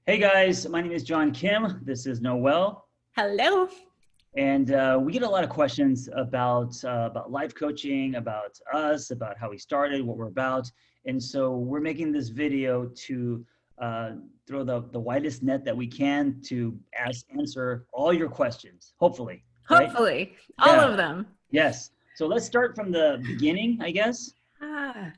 Hey guys, my name is John Kim. This is Noel, Hello. and we get a lot of questions about life coaching, about us, about how we started, what we're about, and so we're making this video to uh, throw the widest net that we can to answer all your questions. Hopefully, right? Hopefully, all Yeah. of them. Yes. So let's start from the beginning, I guess. Ah,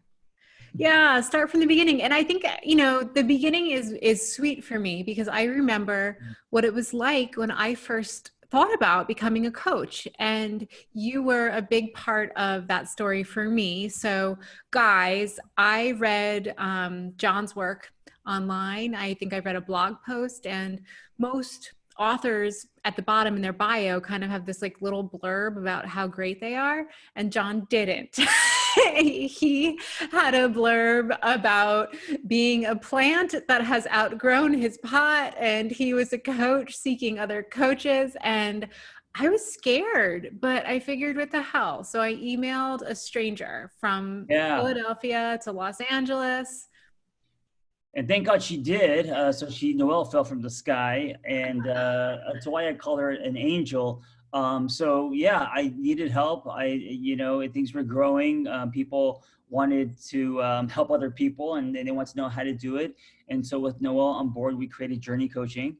yeah, start from the beginning. And I think, the beginning is sweet for me because I remember what it was like when I first thought about becoming a coach. And you were a big part of that story for me. So, guys, I read John's work online. I think I read a blog post, and most authors at the bottom in their bio kind of have this like little blurb about how great they are, and John didn't. He had a blurb about being a plant that has outgrown his pot, and he was a coach seeking other coaches. And I was scared, but I figured, what the hell? So I emailed a stranger from Yeah. Philadelphia to Los Angeles. And thank God she did. So Noelle fell from the sky, and that's why I call her an angel. So yeah, I needed help. Things were growing. People wanted to help other people, and they want to know how to do it. And so with Noelle on board, we created JRNI Coaching.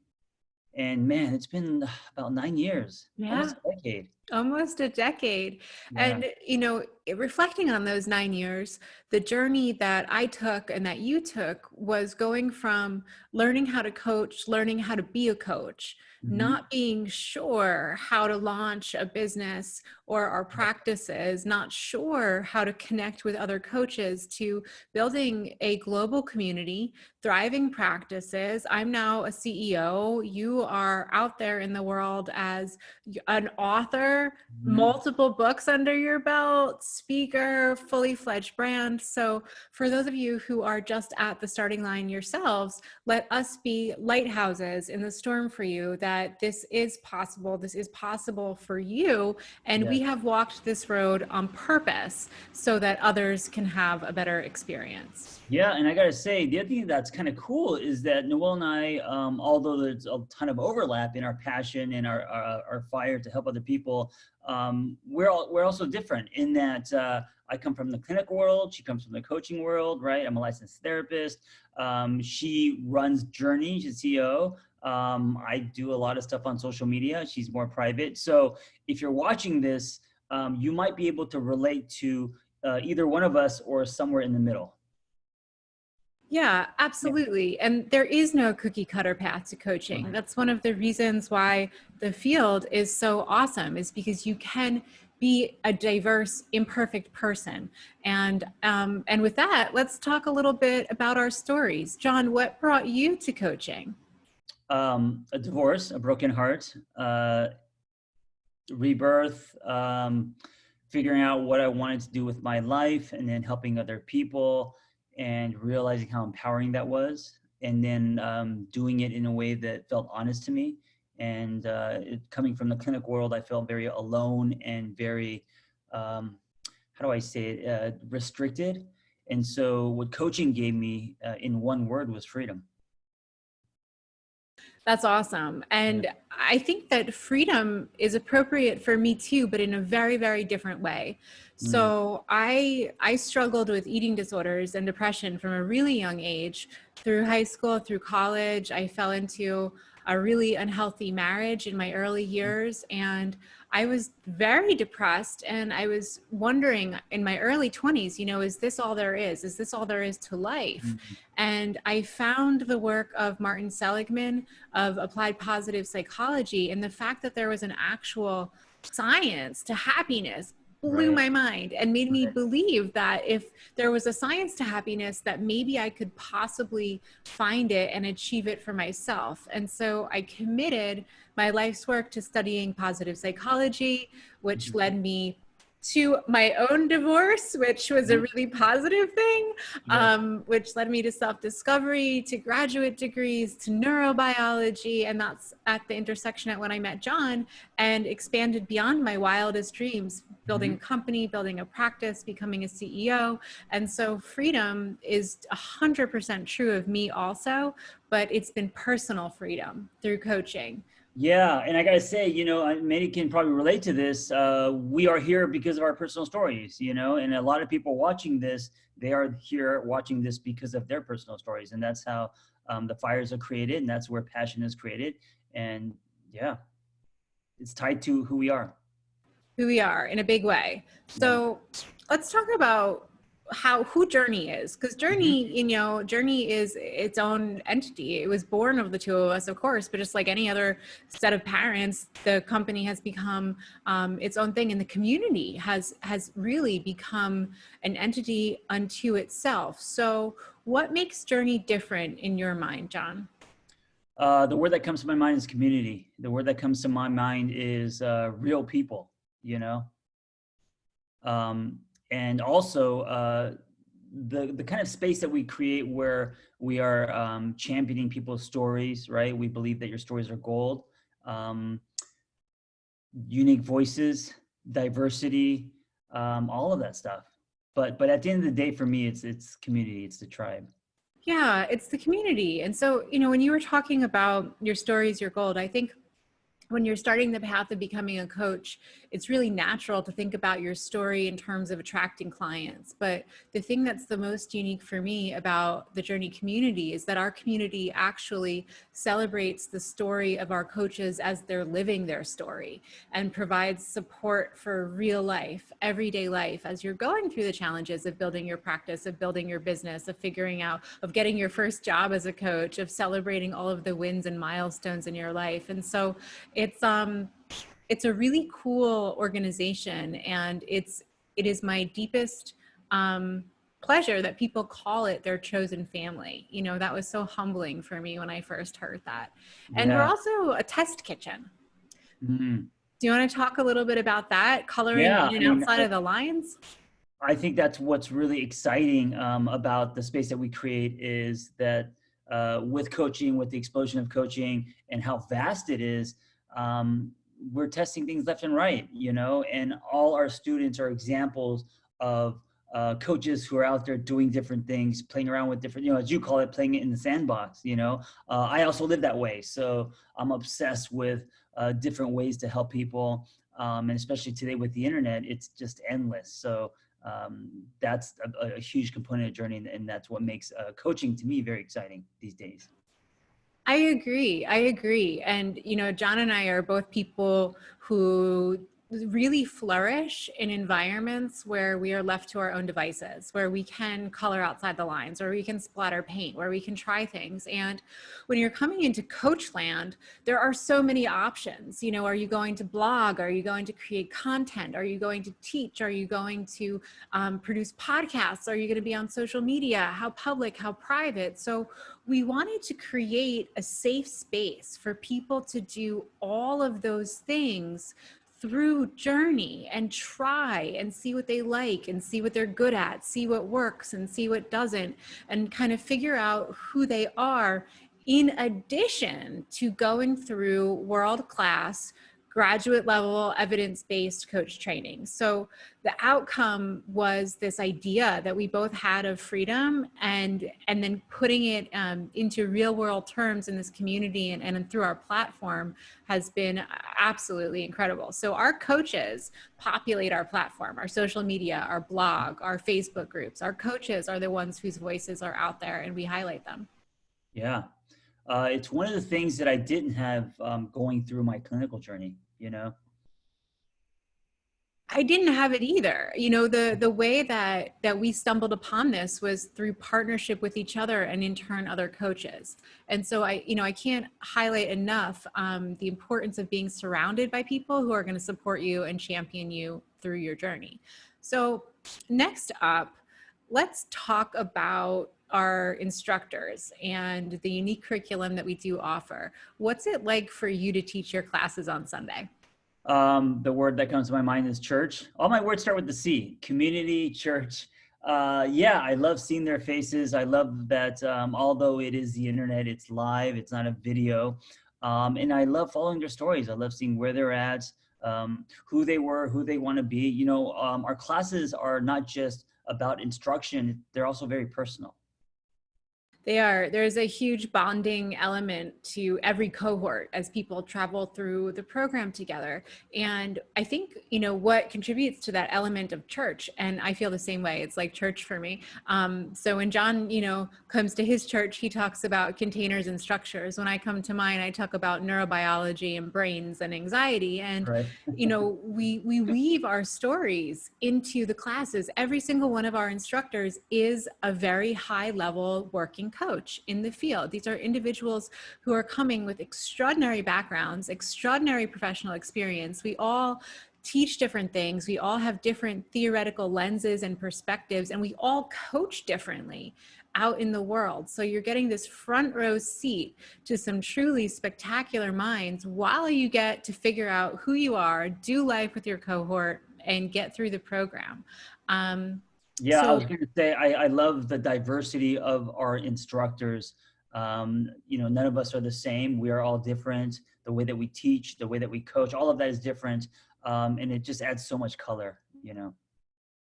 And man, it's been about 9 years, Yeah. almost a decade. Almost a decade. Yeah. And, reflecting on those 9 years, the journey that I took and that you took was going from learning how to coach, learning how to be a coach, Hmm. not being sure how to launch a business or our practices, not sure how to connect with other coaches, to building a global community, thriving practices. I'm now a CEO. You are out there in the world as an author, Hmm. multiple books under your belt, speaker, fully fledged brand. So, for those of you who are just at the starting line yourselves, let us be lighthouses in the storm for you, that this is possible. This is possible for you. And we Yes. have walked this road on purpose so that others can have a better experience. Yeah, and I gotta say, the other thing that's kind of cool is that Noel and I, although there's a ton of overlap in our passion and our fire to help other people, we're also different in that I come from the clinic world, she comes from the coaching world, right? I'm a licensed therapist. She runs JRNI, she's CEO. I do a lot of stuff on social media. She's more private. So if you're watching this, you might be able to relate to either one of us or somewhere in the middle. Yeah, Yeah. absolutely. And there is no cookie cutter path to coaching. That's one of the reasons why the field is so awesome, is because you can be a diverse, imperfect person. And with that, let's talk a little bit about our stories. John, what brought you to coaching? A divorce, a broken heart, rebirth, figuring out what I wanted to do with my life, and then helping other people and realizing how empowering that was. And then doing it in a way that felt honest to me. And coming from the clinic world, I felt very alone and very, how do I say it, restricted. And so what coaching gave me in one word was freedom. That's awesome. Yeah. And I think that freedom is appropriate for me too, but in a very, very different way. Mm. So I struggled with eating disorders and depression from a really young age. Through high school, through college, I fell into a really unhealthy marriage in my early years, and I was very depressed. And I was wondering in my early 20s, is this all there is? Is this all there is to life? Mm. And I found the work of Martin Seligman of applied positive psychology, and the fact that there was an actual science to happiness blew Right. my mind and made me Right. believe that if there was a science to happiness, that maybe I could possibly find it and achieve it for myself. And so I committed my life's work to studying positive psychology, which Mhm. led me to my own divorce, which was a really positive thing, Yeah. which led me to self-discovery, to graduate degrees, to neurobiology. And that's at the intersection at when I met John, and expanded beyond my wildest dreams, building a company, building a practice, becoming a CEO. And so freedom is 100% true of me also, but it's been personal freedom through coaching. Yeah, and I gotta say, many can probably relate to this. We are here because of our personal stories, and a lot of people watching this, they are here watching this because of their personal stories, and that's how the fires are created, and that's where passion is created, and yeah, it's tied to who we are. Who we are in a big way. Yeah. So let's talk about who JRNI is, because Mhm. JRNI is its own entity. It was born of the two of us, of course, but just like any other set of parents, the company has become its own thing, and the community has really become an entity unto itself. So what makes JRNI different in your mind, John? The word that comes to my mind is community. The word that comes to my mind is real people, you know, um, and also the kind of space that we create where we are championing people's stories, right? We believe that your stories are gold. Um, Unique voices, diversity, all of that stuff. But at the end of the day, for me, it's community, it's the tribe. Yeah, it's the community. And so, when you were talking about your stories, your gold, I think when you're starting the path of becoming a coach, it's really natural to think about your story in terms of attracting clients. But the thing that's the most unique for me about the JRNI community is that our community actually celebrates the story of our coaches as they're living their story, and provides support for real life, everyday life, as you're going through the challenges of building your practice, of building your business, of figuring out, of getting your first job as a coach, of celebrating all of the wins and milestones in your life. And so it's a really cool organization, and it is my deepest pleasure that people call it their chosen family. That was so humbling for me when I first heard that. And we're Yeah. also a test kitchen. Mhm. Do you want to talk a little bit about that, coloring Yeah. in I and mean, outside of the lines? I think that's what's really exciting about the space that we create is that with coaching, with the explosion of coaching and how vast it is, we're testing things left and right, and all our students are examples of coaches who are out there doing different things, playing around with different, as you call it, playing it in the sandbox. I also live that way. So I'm obsessed with different ways to help people. And especially today with the internet, it's just endless. So that's a huge component of JRNI, and that's what makes coaching to me very exciting these days. I agree. I agree. And, John and I are both people who really flourish in environments where we are left to our own devices, where we can color outside the lines, where we can splatter paint, where we can try things. And when you're coming into coach land, there are so many options. Are you going to blog? Are you going to create content? Are you going to teach? Are you going to produce podcasts? Are you going to be on social media? How public, how private? So we wanted to create a safe space for people to do all of those things through JRNI, and try and see what they like and see what they're good at, see what works and see what doesn't, and kind of figure out who they are, in addition to going through world-class graduate level evidence-based coach training. So the outcome was this idea that we both had of freedom, and then putting it into real world terms in this community, and through our platform, has been absolutely incredible. So our coaches populate our platform, our social media, our blog, our Facebook groups. Our coaches are the ones whose voices are out there, and we highlight them. Yeah. It's one of the things that I didn't have going through my clinical journey, I didn't have it either. The way that we stumbled upon this was through partnership with each other, and in turn other coaches. And so I can't highlight enough the importance of being surrounded by people who are going to support you and champion you through your journey. So next up, let's talk about our instructors and the unique curriculum that we do offer. What's it like for you to teach your classes on Sunday? The word that comes to my mind is church. All my words start with the C, community, church. Yeah, I love seeing their faces. I love that although it is the internet, it's live, it's not a video. And I love following their stories. I love seeing where they're at, who they were, who they want to be. You know, our classes are not just about instruction, they're also very personal. They are. There's a huge bonding element to every cohort as people travel through the program together. And I think, what contributes to that element of church, and I feel the same way, it's like church for me. So when John, comes to his church, he talks about containers and structures. When I come to mine, I talk about neurobiology and brains and anxiety. And Right. we weave our stories into the classes. Every single one of our instructors is a very high level working coach in the field. These are individuals who are coming with extraordinary backgrounds, extraordinary professional experience. We all teach different things. We all have different theoretical lenses and perspectives, and we all coach differently out in the world. So you're getting this front row seat to some truly spectacular minds while you get to figure out who you are, do life with your cohort, and get through the program. Yeah, I was So going to say, I love the diversity of our instructors. None of us are the same. We are all different. The way that we teach, the way that we coach, all of that is different. And it just adds so much color.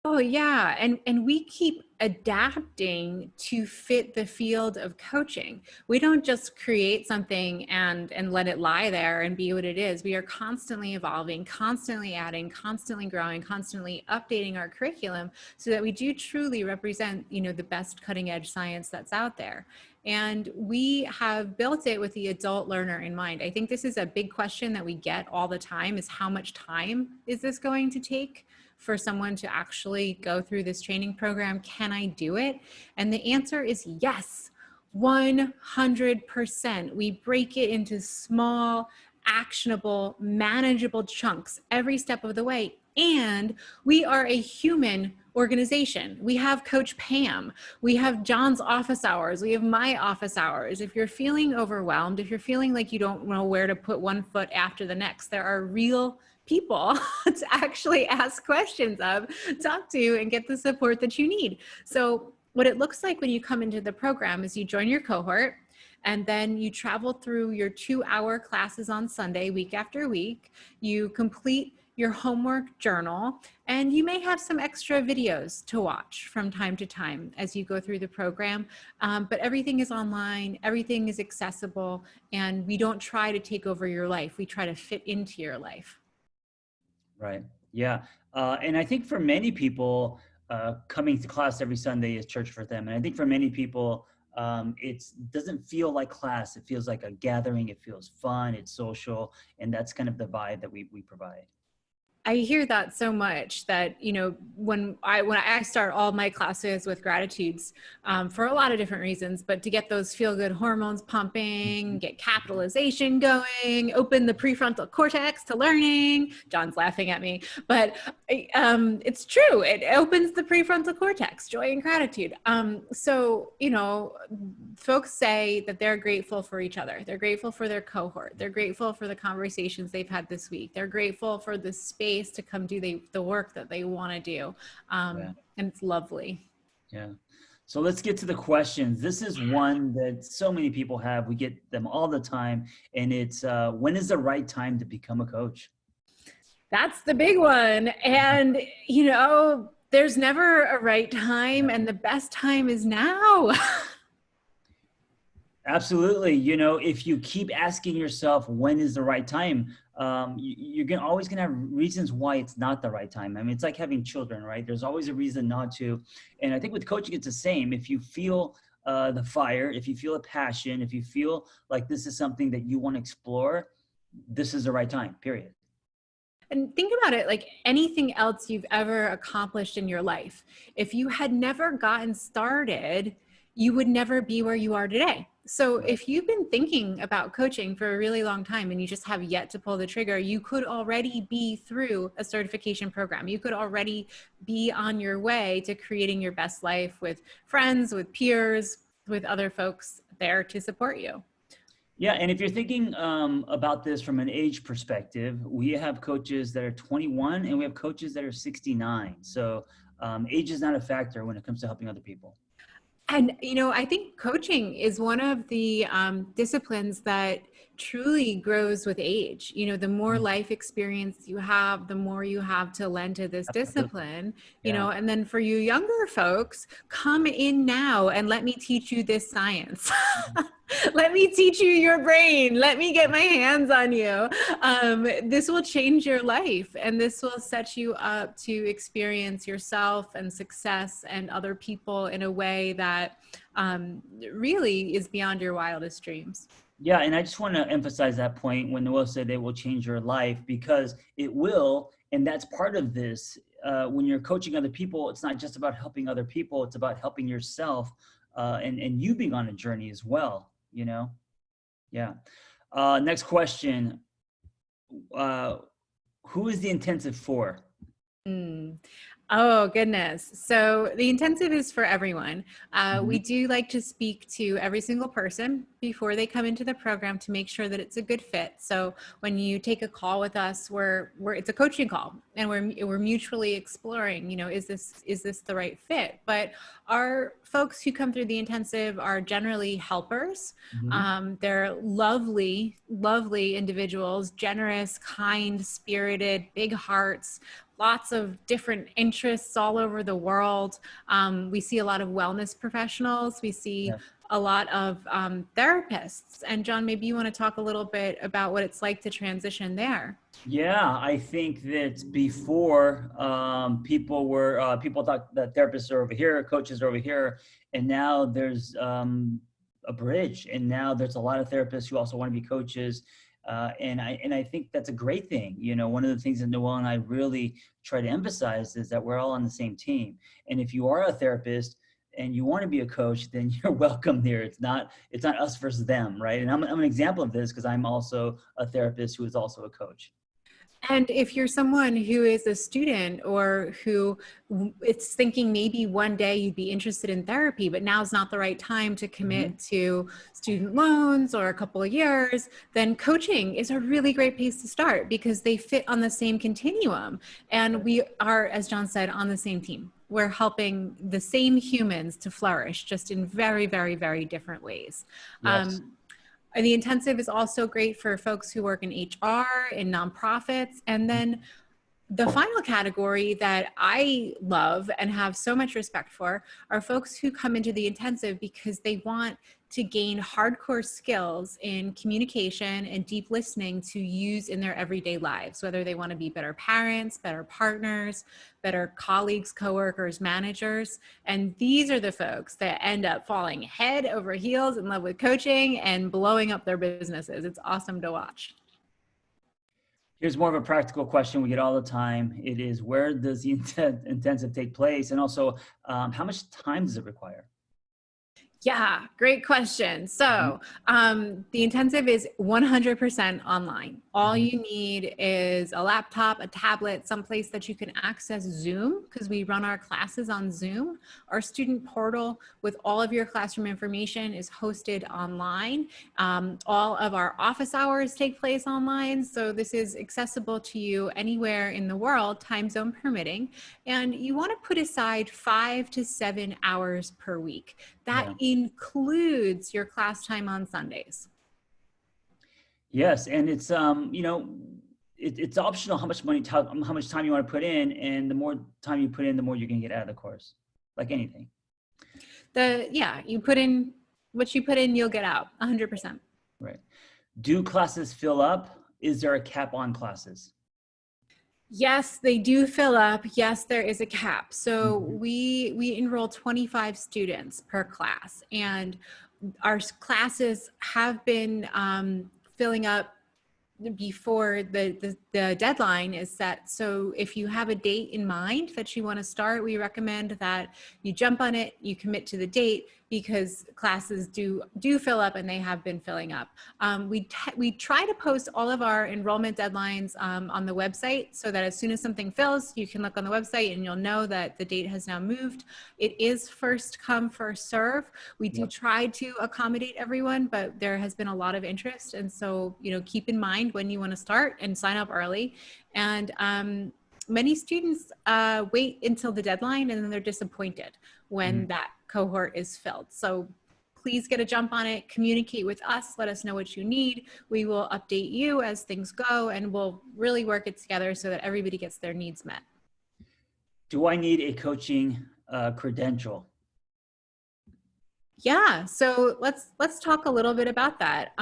oh yeah, and we keep adapting to fit the field of coaching. We don't just create something and let it lie there and be what it is. We are constantly evolving, constantly adding, constantly growing, constantly updating our curriculum so that we do truly represent, the best cutting edge science that's out there. And we have built it with the adult learner in mind. I think this is a big question that we get all the time, is how much time is this going to take for someone to actually go through this training program? Can I do it? And the answer is yes, 100%. We break it into small, actionable, manageable chunks every step of the way. And we are a human organization. We have Coach Pam. We have John's office hours. We have my office hours. If you're feeling overwhelmed, if you're feeling like you don't know where to put one foot after the next, there are real people to actually ask questions of, talk to, and get the support that you need. So what it looks like when you come into the program is you join your cohort, and then you travel through your 2-hour classes on Sunday, week after week. You complete your homework journal, and you may have some extra videos to watch from time to time as you go through the program. But everything is online, everything is accessible, and we don't try to take over your life. We try to fit into your life. Right. Yeah. And I think for many people, coming to class every Sunday is church for them. And I think for many people, it doesn't feel like class. It feels like a gathering. It feels fun. It's social. And that's kind of the vibe that we provide. I hear that so much that, when I start all my classes with gratitudes, for a lot of different reasons, but to get those feel good hormones pumping, get capitalization going, open the prefrontal cortex to learning. John's laughing at me, but it's true. It opens the prefrontal cortex, joy and gratitude. So, folks say that they're grateful for each other. They're grateful for their cohort. They're grateful for the conversations they've had this week. They're grateful for the space to come do the work that they want to do. Yeah. And it's lovely. Yeah. So let's get to the questions. This is one that so many people have. We get them all the time. And it's, when is the right time to become a coach? That's the big one. And, there's never a right time, and the best time is now. Absolutely. If you keep asking yourself, when is the right time? You're always going to have reasons why it's not the right time. I mean, it's like having children, right? There's always a reason not to. And I think with coaching, it's the same. If you feel the fire, if you feel a passion, if you feel like this is something that you want to explore, this is the right time, period. And think about it like anything else you've ever accomplished in your life. If you had never gotten started, you would never be where you are today. So Right. if you've been thinking about coaching for a really long time and you just have yet to pull the trigger, you could already be through a certification program. You could already be on your way to creating your best life with friends, with peers, with other folks there to support you. Yeah, and if you're thinking about this from an age perspective, we have coaches that are 21 and we have coaches that are 69. So age is not a factor when it comes to helping other people. And, you know, I think coaching is one of the disciplines that truly grows with age. You know, the more Mhm. life experience you have, the more you have to lend to this Absolutely. discipline, you Yeah. know, and then for you younger folks, come in now and let me teach you this science. Mhm. Let me teach you your brain. Let me get my hands on you. This will change your life and this will set you up to experience yourself and success and other people in a way that really is beyond your wildest dreams. Yeah, and I just want to emphasize that point when Noel said it will change your life because it will, and that's part of this. When you're coaching other people, it's not just about helping other people; it's about helping yourself, and you being on a journey as well. You know, yeah. Next question: uh, Who is the intensive for? Mm. Oh, goodness. So the intensive is for everyone. We Mhm. do like to speak to every single person before they come into the program to make sure that it's a good fit. So when you take a call with us, it's a coaching call and we're mutually exploring, you know, is this the right fit? But our folks who come through the intensive are generally helpers. Mhm. They're lovely, lovely individuals, generous, kind, spirited, big hearts, lots of different interests all over the world. We see a lot of wellness professionals. We see Yeah. a lot of therapists. And John, maybe you want to talk a little bit about what it's like to transition there. Yeah, I think that before people thought that therapists are over here, coaches are over here, and now there's a bridge, and now there's a lot of therapists who also want to be coaches, and I think that's a great thing. You know, one of the things that Noel and I really try to emphasize is that we're all on the same team, and if you are a therapist and you want to be a coach, then you're welcome there. It's not us versus them, right? And I'm an example of this because I'm also a therapist who is also a coach. And if you're someone who is a student or who it's thinking maybe one day you'd be interested in therapy, but now's not the right time to Mhm. commit to student loans or a couple of years, then coaching is a really great place to start because they fit on the same continuum. And we are, as John said, on the same team. We're helping the same humans to flourish just in very, very, very different ways. Yes. The intensive is also great for folks who work in HR, in nonprofits. And Mhm. then the final category that I love and have so much respect for are folks who come into the intensive because they want to gain hardcore skills in communication and deep listening to use in their everyday lives, whether they want to be better parents, better partners, better colleagues, coworkers, managers. And these are the folks that end up falling head over heels in love with coaching and blowing up their businesses. It's awesome to watch. Here's more of a practical question we get all the time. It is, where does the intensive take place? And also, how much time does it require? Yeah, great question. Mhm. So, the intensive is 100% online. All Mhm. you need is a laptop, a tablet, someplace that you can access Zoom because we run our classes on Zoom. Our student portal with all of your classroom information is hosted online. All of our office hours take place online. So, this is accessible to you anywhere in the world, time zone permitting. And you want to put aside 5 to 7 hours per week. That Yeah. includes your class time on Sundays. Yes, and it's optional how much time you want to put in, and the more time you put in, the more you're gonna get out of the course, like anything. Yeah, you put in what you put in, you'll get out 100%. Right. Do classes fill up? Is there a cap on classes? Yes, they do fill up. Yes, there is a cap. So Mhm. we enroll 25 students per class, and our classes have been filling up before the deadline is set. So if you have a date in mind that you want to start, we recommend that you jump on it, you commit to the date, because classes do fill up, and they have been filling up. We try to post all of our enrollment deadlines on the website, so that as soon as something fills, you can look on the website and you'll know that the date has now moved. It is first come, first serve. We do try to accommodate everyone, but there has been a lot of interest. And so, keep in mind when you want to start and sign up early. And many students wait until the deadline, and then they're disappointed when that cohort is filled. So please get a jump on it, communicate with us, let us know what you need. We will update you as things go, and we'll really work it together so that everybody gets their needs met. Do I need a coaching credential? Yeah, so let's talk a little bit about that.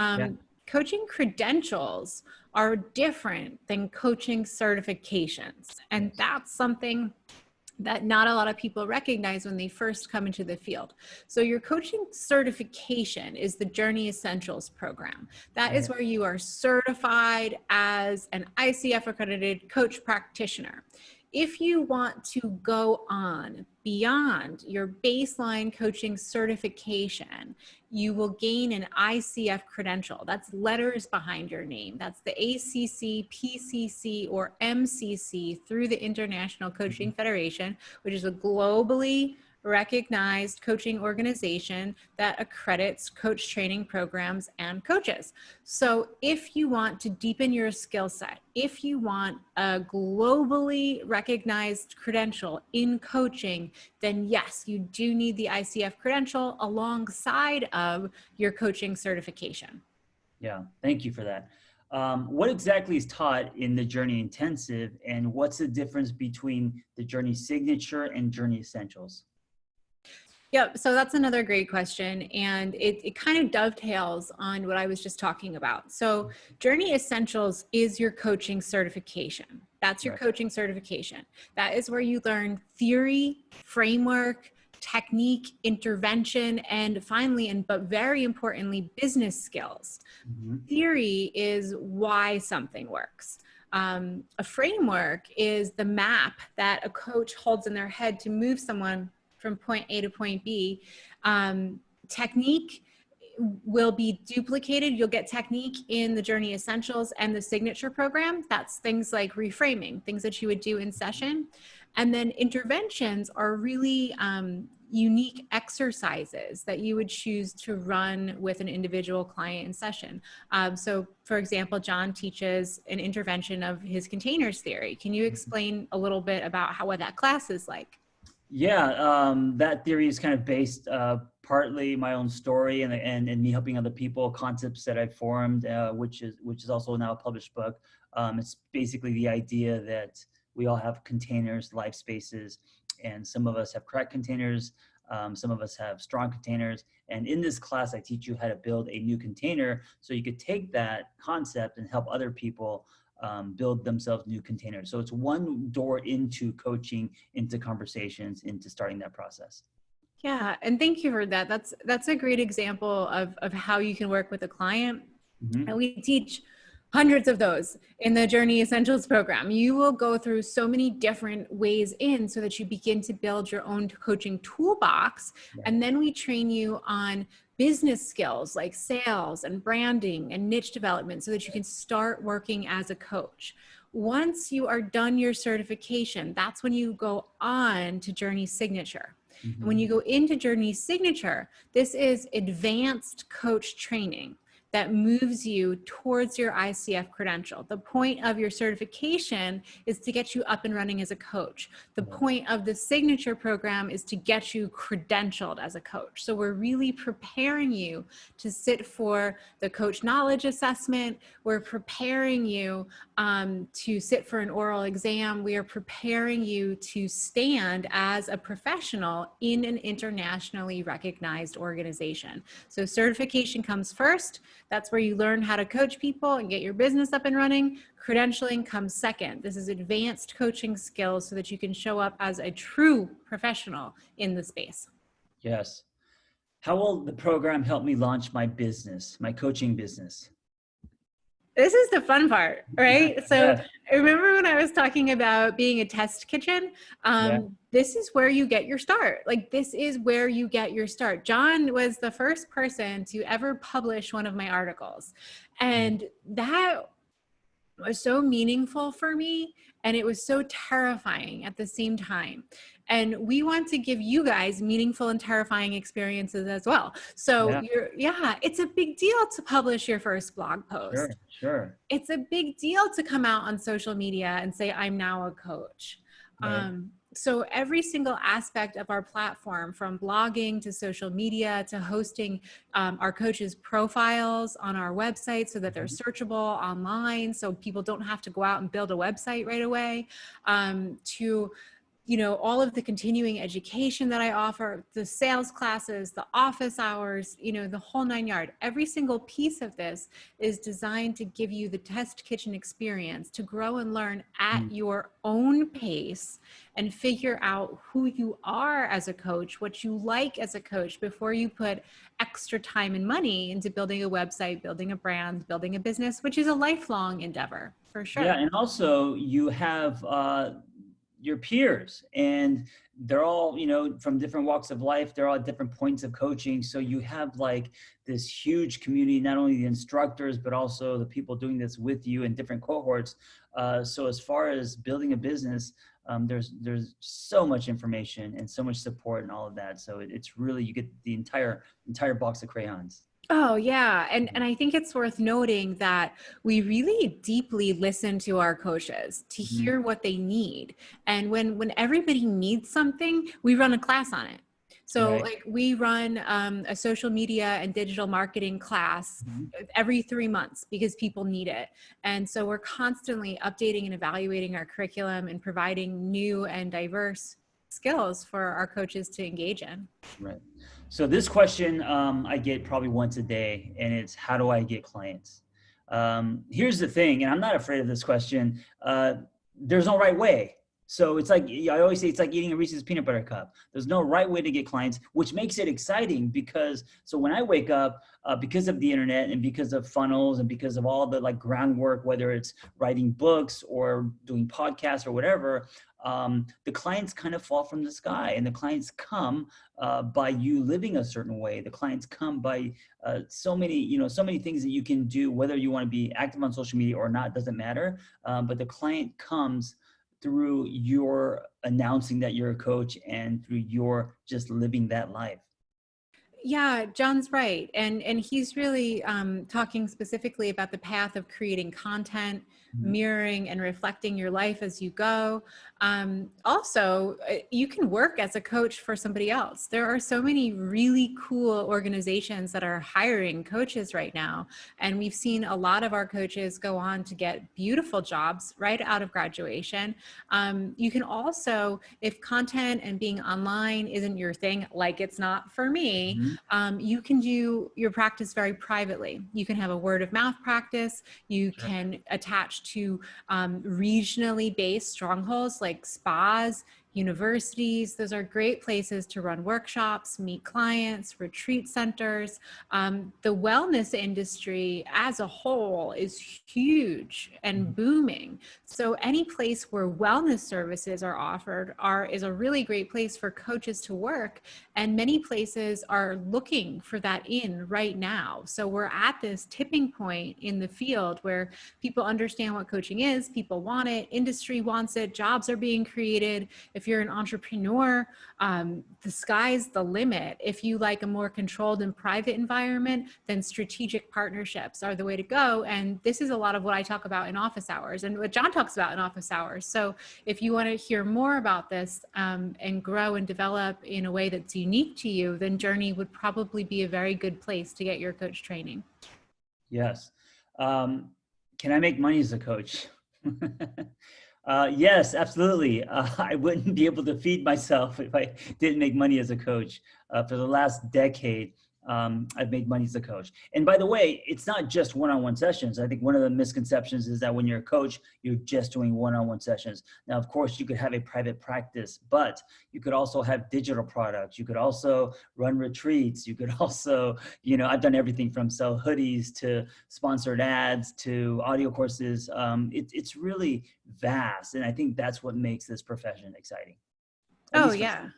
Coaching credentials are different than coaching certifications, and that's something that not a lot of people recognize when they first come into the field. So your coaching certification is the JRNI Essentials program. That is where you are certified as an ICF accredited coach practitioner. If you want to go on beyond your baseline coaching certification, you will gain an ICF credential. That's letters behind your name. That's the ACC, PCC, or MCC through the International Coaching Federation, which is a globally recognized coaching organization that accredits coach training programs and coaches. So if you want to deepen your skill set, if you want a globally recognized credential in coaching, then yes, you do need the ICF credential alongside of your coaching certification. Yeah, thank you for that. What exactly is taught in the JRNI Intensive, and what's the difference between the JRNI Signature and JRNI Essentials? Yep. So that's another great question. And it kind of dovetails on what I was just talking about. So JRNI Essentials is your coaching certification. That's your coaching certification. That is where you learn theory, framework, technique, intervention, and finally, but very importantly, business skills. Theory is why something works. A framework is the map that a coach holds in their head to move someone from point A to point B. Technique will be duplicated. You'll get technique in the JRNI Essentials and the Signature program. That's things like reframing, things that you would do in session. And then interventions are really unique exercises that you would choose to run with an individual client in session. So for example, John teaches an intervention of his containers theory. Can you explain a little bit about what that class is like? Yeah, that theory is kind of based partly my own story and me helping other people, concepts that I've formed, which is also now a published book. It's basically the idea that we all have containers, life spaces, and some of us have cracked containers, some of us have strong containers. And in this class, I teach you how to build a new container so you could take that concept and help other people build themselves new containers. So it's one door into coaching, into conversations, into starting that process. Yeah, and thank you for that. That's a great example of how you can work with a client. And we teach hundreds of those in the JRNI Essentials program. You will go through so many different ways in so that you begin to build your own coaching toolbox. And then we train you on business skills like sales and branding and niche development so that you can start working as a coach. Once you are done your certification, that's when you go on to JRNI Signature. And when you go into JRNI Signature, this is advanced coach training that moves you towards your ICF credential. The point of your certification is to get you up and running as a coach. The point of the Signature program is to get you credentialed as a coach. So we're really preparing you to sit for the coach knowledge assessment. We're preparing you to sit for an oral exam. We are preparing you to stand as a professional in an internationally recognized organization. So certification comes first. That's where you learn how to coach people and get your business up and running. Credentialing comes second. This is advanced coaching skills so that you can show up as a true professional in the space. Yes. How will the program help me launch my business, my coaching business? This is the fun part, right? So Yes. remember when I was talking about being a test kitchen? Yeah. This is where you get your start. Like, this is where you get your start. John was the first person to ever publish one of my articles. And that was so meaningful for me, and it was so terrifying at the same time. And we want to give you guys meaningful and terrifying experiences as well. So Yeah. yeah, it's a big deal to publish your first blog Sure. post. Sure. It's a big deal to come out on social media and say, I'm now a coach. Right. So every single aspect of our platform, from blogging to social media to hosting our coaches' profiles on our website so that they're searchable online, so people don't have to go out and build a website right away, to all of the continuing education that I offer, the sales classes, the office hours, the whole 9 yards. Every single piece of this is designed to give you the test kitchen experience to grow and learn at your own pace and figure out who you are as a coach, what you like as a coach, before you put extra time and money into building a website, building a brand, building a business, which is a lifelong endeavor for Yeah. sure. And also you have, your peers, and they're all, from different walks of life. They're all at different points of coaching. So you have like this huge community, not only the instructors, but also the people doing this with you in different cohorts. So as far as building a business, there's so much information and so much support and all of that. So it's really, you get the entire box of crayons. Oh yeah. And I think it's worth noting that we really deeply listen to our coaches to Mhm. hear what they need. And when everybody needs something, we run a class on it. So Right. like we run a social media and digital marketing class Mhm. every 3 months because people need it. And so we're constantly updating and evaluating our curriculum and providing new and diverse skills for our coaches to engage in. Right. So this question, I get probably once a day, and it's, how do I get clients? Here's the thing, and I'm not afraid of this question. There's no right way. So it's like, I always say, it's like eating a Reese's peanut butter cup. There's no right way to get clients, which makes it exciting, because so when I wake up, because of the internet and because of funnels and because of all the like groundwork, whether it's writing books or doing podcasts or whatever, the clients kind of fall from the sky, and the clients come by you living a certain way. The clients come by so many things that you can do, whether you want to be active on social media or not, doesn't matter. But the client comes through your announcing that you're a coach and through your just living that life. Yeah, John's right. And he's really talking specifically about the path of creating content, Mhm. mirroring and reflecting your life as you go. Also, you can work as a coach for somebody else. There are so many really cool organizations that are hiring coaches right now. And we've seen a lot of our coaches go on to get beautiful jobs right out of graduation. You can also, if content and being online isn't your thing, like it's not for me, Mhm. you can do your practice very privately. You can have a word of mouth practice. You Sure. can attach to regionally based strongholds like spas, universities. Those are great places to run workshops, meet clients, retreat centers. The wellness industry as a whole is huge and booming. So any place where wellness services are offered is a really great place for coaches to work. And many places are looking for that in right now. So we're at this tipping point in the field where people understand what coaching is, people want it, industry wants it, jobs are being created. If you're an entrepreneur, the sky's the limit. If you like a more controlled and private environment, then strategic partnerships are the way to go. And this is a lot of what I talk about in office hours and what John talks about in office hours. So if you want to hear more about this and grow and develop in a way that's unique to you, then JRNI would probably be a very good place to get your coach training. Yes. Can I make money as a coach? Yes, absolutely. I wouldn't be able to feed myself if I didn't make money as a coach. For the last decade, I've made money as a coach. And by the way, it's not just one-on-one sessions. I think one of the misconceptions is that when you're a coach, you're just doing one-on-one sessions. Now, of course, you could have a private practice, but you could also have digital products. You could also run retreats. You could also, you know, I've done everything from sell hoodies to sponsored ads to audio courses. It's really vast. And I think that's what makes this profession exciting. At Oh least for yeah. me.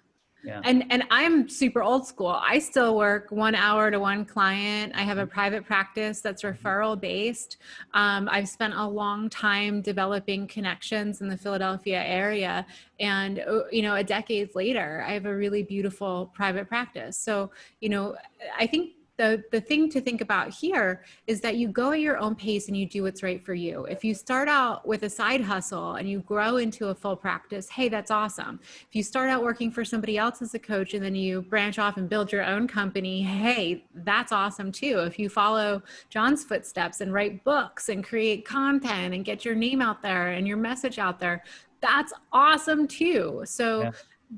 Yeah. And I'm super old school. I still work 1 hour to one client. I have a private practice that's referral based. I've spent a long time developing connections in the Philadelphia area. And, you know, a decade later, I have a really beautiful private practice. So, you know, I think the thing to think about here is that you go at your own pace and you do what's right for you. If you start out with a side hustle and you grow into a full practice, hey, that's awesome. If you start out working for somebody else as a coach and then you branch off and build your own company, hey, that's awesome too. If you follow John's footsteps and write books and create content and get your name out there and your message out there, that's awesome too. So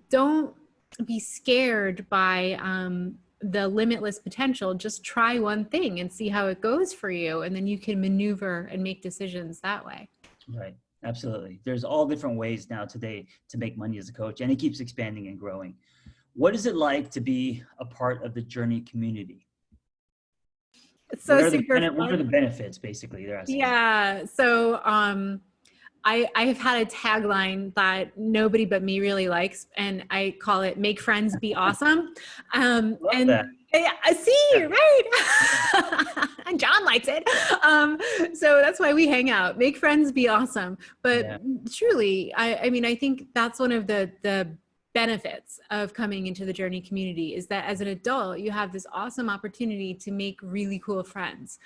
don't be scared by the limitless potential. Just try one thing and see how it goes for you. And then you can maneuver and make decisions that way. Right. Absolutely. There's all different ways now today to make money as a coach, and it keeps expanding and growing. What is it like to be a part of the JRNI community? It's so super What are the fun. benefits, basically, they're asking? Yeah. So I've had a tagline that nobody but me really likes, and I call it "Make friends, be awesome." Love that. And I see, right? And John likes it. So that's why we hang out. Make friends, be awesome. But truly, I mean, I think that's one of the benefits of coming into the JRNI community is that as an adult, you have this awesome opportunity to make really cool friends.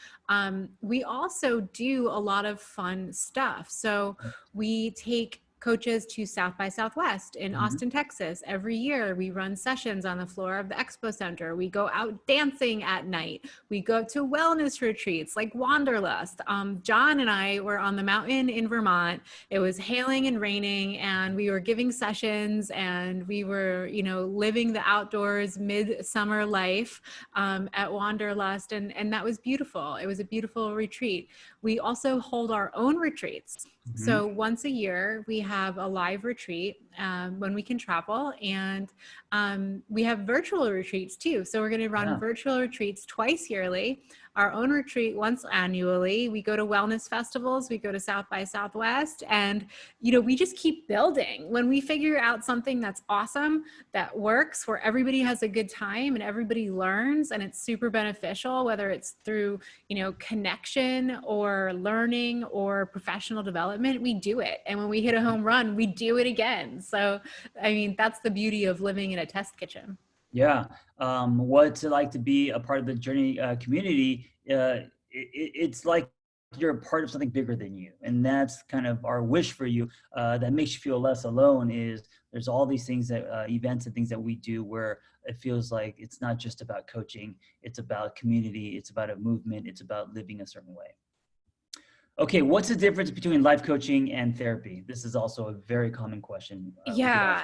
We also do a lot of fun stuff. So we take coaches to South by Southwest in Austin, Texas. Every year we run sessions on the floor of the Expo Center. We go out dancing at night. We go to wellness retreats like Wanderlust. John and I were on the mountain in Vermont. It was hailing and raining, and we were giving sessions, and we were, you know, living the outdoors midsummer life at Wanderlust, and that was beautiful. It was a beautiful retreat. We also hold our own retreats. So once a year, we have a live retreat when we can travel, and we have virtual retreats too. So we're going to run virtual retreats twice yearly, our own retreat once annually. We go to wellness festivals, we go to South by Southwest, and, you know, we just keep building. When we figure out something that's awesome, that works, where everybody has a good time and everybody learns, and it's super beneficial, whether it's through, you know, connection or learning or professional development, we do it. And when we hit a home run, we do it again. So, I mean, that's the beauty of living in a test kitchen. Yeah. What's it like to be a part of the JRNI community? It's like you're a part of something bigger than you. And that's kind of our wish for you, that makes you feel less alone. Is there's all these things that events and things that we do where it feels like it's not just about coaching, it's about community, it's about a movement, it's about living a certain way. Okay, what's the difference between life coaching and therapy? This is also a very common question. Yeah.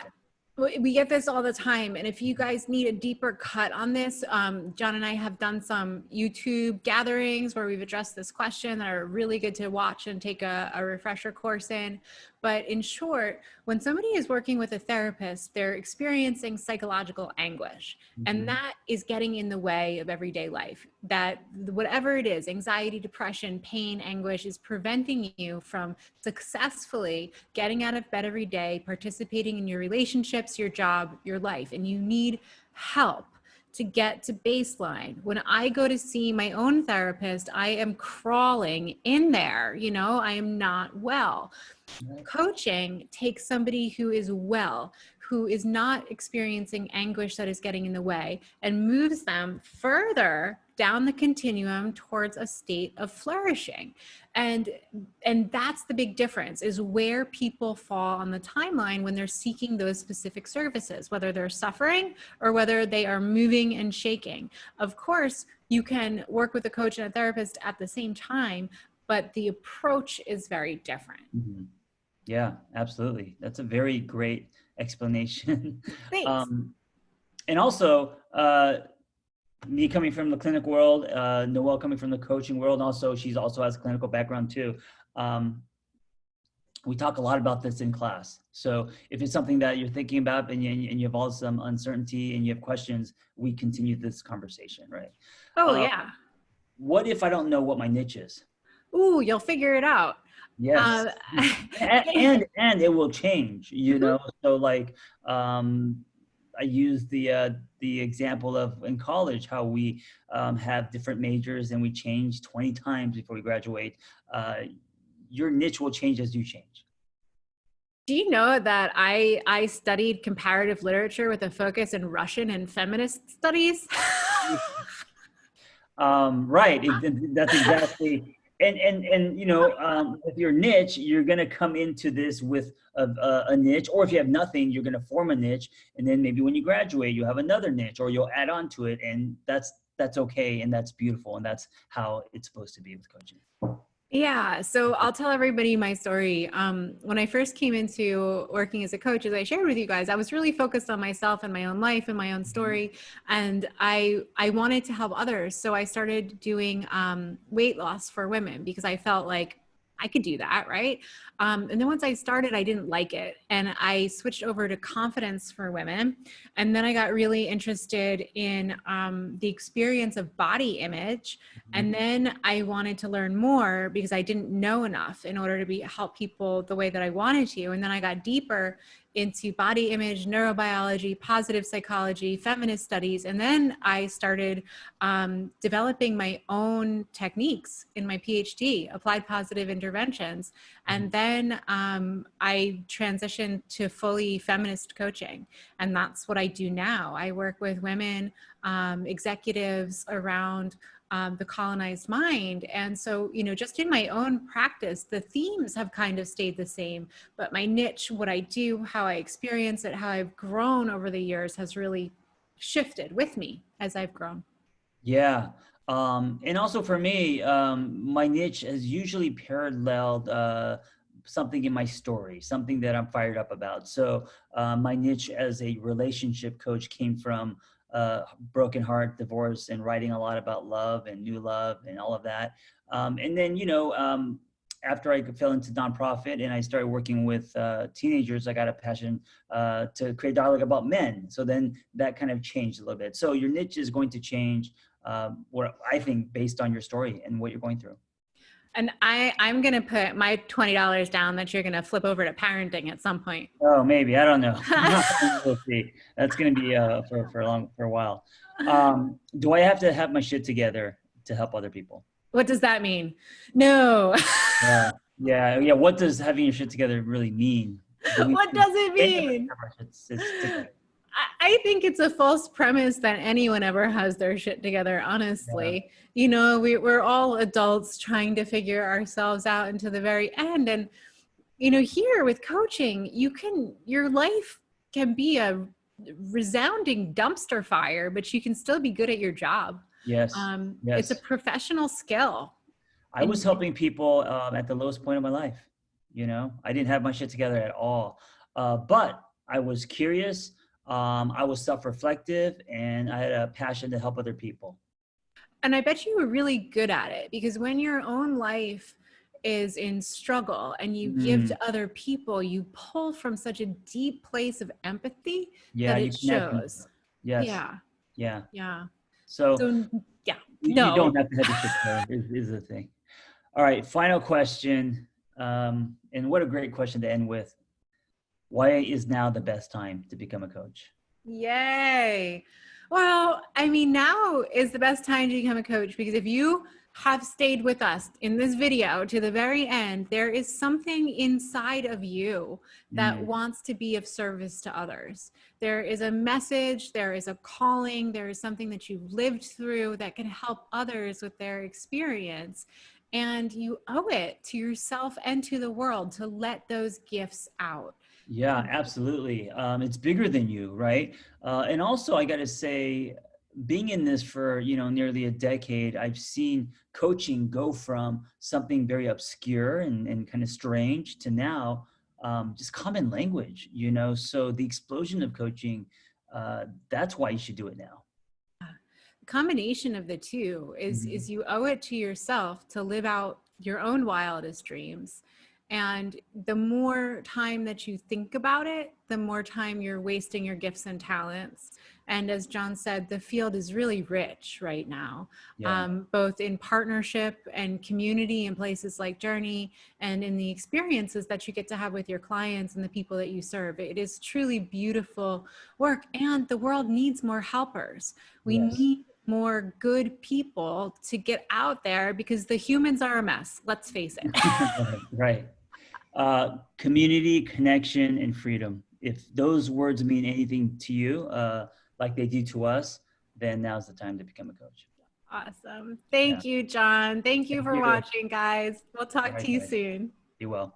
We get this all the time. And if you guys need a deeper cut on this, John and I have done some YouTube gatherings where we've addressed this question that are really good to watch and take a refresher course in. But in short, when somebody is working with a therapist, they're experiencing psychological anguish. And that is getting in the way of everyday life. That whatever it is, anxiety, depression, pain, anguish, is preventing you from successfully getting out of bed every day, participating in your relationships, your job, your life. And you need help to get to baseline. When I go to see my own therapist, I am crawling in there, you know, I am not well. Coaching takes somebody who is well, who is not experiencing anguish that is getting in the way, and moves them further down the continuum towards a state of flourishing. And that's the big difference, is where people fall on the timeline when they're seeking those specific services, whether they're suffering or whether they are moving and shaking. Of course, you can work with a coach and a therapist at the same time, but the approach is very different. Yeah, absolutely. That's a very great explanation. Thanks. And also, Me coming from the clinic world, Noelle coming from the coaching world, and also she's also has a clinical background too. We talk a lot about this in class. So if it's something that you're thinking about and you have all some uncertainty and you have questions, we continue this conversation, right? Oh, yeah. What if I don't know what my niche is? Ooh, you'll figure it out. Yes. Uh, And it will change, you Mhm. know? So like, I use the example of in college, how we have different majors and we change 20 times before we graduate. Your niche will change as you change. Do you know that I studied comparative literature with a focus in Russian and feminist studies? Right. That's exactly. And you know, with your niche, you're gonna come into this with a niche, or if you have nothing, you're gonna form a niche, and then maybe when you graduate, you have another niche, or you'll add on to it, and that's okay, and that's beautiful, and that's how it's supposed to be with coaching. Yeah, so I'll tell everybody my story. When I first came into working as a coach, as I shared with you guys, I was really focused on myself and my own life and my own Mhm. story, and I wanted to help others. So I started doing weight loss for women because I felt like I could do that, right? And then once I started, I didn't like it, and I switched over to confidence for women, and then I got really interested in the experience of body image. And then I wanted to learn more because I didn't know enough in order to help people the way that I wanted to. And then I got deeper into body image, neurobiology, positive psychology, feminist studies. And then I started developing my own techniques in my PhD, applied positive interventions. And then I transitioned to fully feminist coaching. And that's what I do now. I work with women, executives around the colonized mind. And so, you know, just in my own practice, the themes have kind of stayed the same, but my niche, what I do, how I experience it, how I've grown over the years has really shifted with me as I've grown. Yeah. And also for me, my niche has usually paralleled something in my story, something that I'm fired up about. So my niche as a relationship coach came from broken heart, divorce, and writing a lot about love and new love and all of that. And then, you know, after I fell into nonprofit and I started working with teenagers, I got a passion to create dialogue about men. So then that kind of changed a little bit. So your niche is going to change, what I think, based on your story and what you're going through. And I'm going to put my $20 down that you're going to flip over to parenting at some point. Oh, maybe, I don't know. We'll see. That's going to be for a while. Do I have to have my shit together to help other people? What does that mean? No. Yeah, yeah. What does having your shit together really mean? Do we What does it any of us mean? have our shit together? I think it's a false premise that anyone ever has their shit together, Yeah. honestly. You know, we're all adults trying to figure ourselves out until the very end. And, you know, here with coaching, your life can be a resounding dumpster fire, but you can still be good at your job. Yes. It's a Yes. professional skill. I was And helping people at the lowest point of my life. You know, I didn't have my shit together at all, but I was curious. I was self-reflective, and I had a passion to help other people. And I bet you were really good at it because when your own life is in struggle and you give Mm, to other people, you pull from such a deep place of empathy yeah, that you it connect shows. more. Yes. Yeah. Yeah. Yeah. So So, yeah. you No. don't have to have your shit together. Is the thing. All right. Final question. And what a great question to end with. Why is now the best time to become a coach? Yay. Well, I mean, now is the best time to become a coach because if you have stayed with us in this video to the very end, there is something inside of you that Mm, wants to be of service to others. There is a message, there is a calling, there is something that you've lived through that can help others with their experience. And you owe it to yourself and to the world to let those gifts out. yeah, absolutely. It's bigger than you, right? And also, I got to say, being in this for nearly a decade, I've seen coaching go from something very obscure and kind of strange to now just common language. So the explosion of coaching, that's why you should do it now. combination of the two is you owe it to yourself to live out your own wildest dreams. And the more time that you think about it, the more time you're wasting your gifts and talents. And as John said, the field is really rich right now, Yeah. both in partnership and community in places like JRNI, and in the experiences that you get to have with your clients and the people that you serve. It is truly beautiful work, and the world needs more helpers. We Yes. need more good people to get out there because the humans are a mess. Let's face it. Right. Community, connection, and freedom. If those words mean anything to you, like they do to us, then now's the time to become a coach. Awesome. Thank you, John. Thank you Thank for you. watching, guys. We'll All talk right, to you guys. soon. Be well.